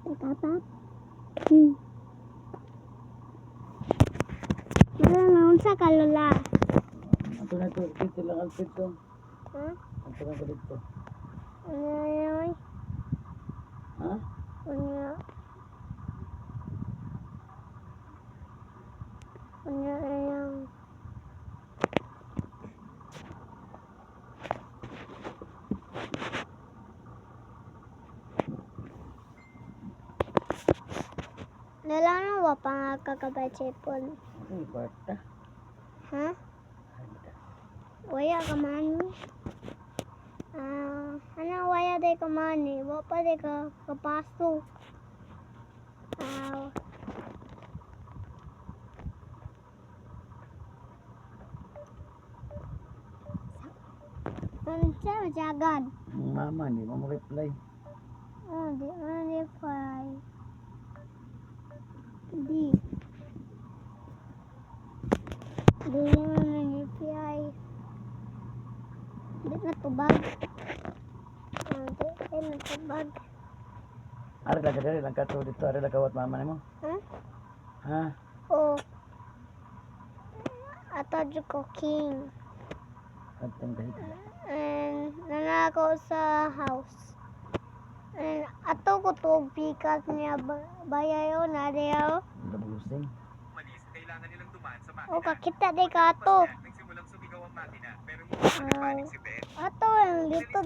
Tapat. Naon sa kalula? Ato na ito, dito lang ang pito. Ha? Ato na ito dito. Ano? Ha? Ano? Ano? Nalala mo pa nga kakabachipon? Ay, kwarta. Ha? Waya ka man. Ano waya day ka man eh. Wapa day ka kapaso. Ano siya masyagad? Mama, di mo reply. Oh, di man reply. Di. Di naman reply. Di na tubag. Di na tubag. Ari lang kadali lang kato dito, ari lang kawat mama nimo. Ha? Ha? Oh. Ato ko king. Katong dahil. And nanakaw sa house. And ato ko to pikas niya bayayo na diyo. Labusing. Umalis, kailangan nilang dumaan sa makina. O kakita di ka ato. Nagsimulang sumigaw ang makina, pero hindi pa nagpanik si Ben. Ato ang dito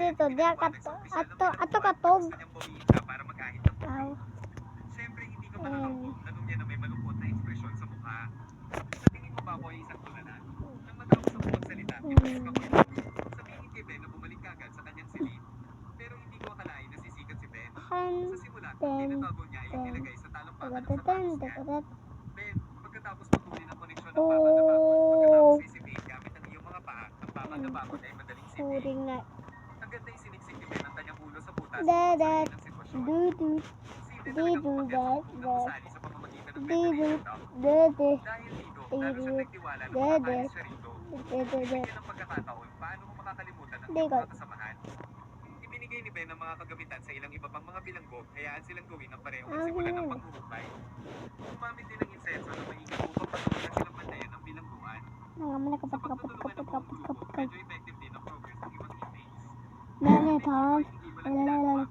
dito diya kato. Ato katog. Gusto niyang bawiin ka para mag-ahit ng tubig. Aw. Siyempre, hindi ka malulungkot. Tanong niya na may malungkot na ekspresyon sa mukha. Sa tingin mo ba ako ay isang tulanan? Nang matapos ako magsalita, pinulis ka ko ito. Sabihin kay Ben na bumalik ka agad sa kanyang silid. Pero hindi ko akalain na sisikat si Ben. Sa simula, tinatago niya ay nilagay sa talampakan ng sapatos niya. Ben, pagkatapos patuloy ng koneksyon ng baba na bako, pagkatapos sisipin gamit ang iyong mga paa, ang baba na bako ay madaling sipin. Puring na. Ang ganda yung siniksik ni Ben ang kanyang ulo sa butas Dadat. ng sitwasyon. Dudu. Sine talagang umakyat sa bubong ng gusali sa pamamagitan ng Dudu. ventilator. Dede. Dahil dito, lalo siyang nagtiwala na Dede. makakalis siya rito. Dede. Bigyan ng pagkakataon, paano mo makakalimutan ang Di iyong ko. mga kasamahan? Ibinigay ni Ben ang mga kagamitan sa ilang iba pang mga bilanggo, hayaan silang gawin ang pareho ng simulan ng panghuhukay. Gumamit din ng insenso na maingay upang patuloy silang bantayan ng bilangguan. Nangaman Sa pagtutulungan ng buong grupo, medyo effective din ang progress ng ibang inmates. Dede. Tom. Hindi walang ginagawa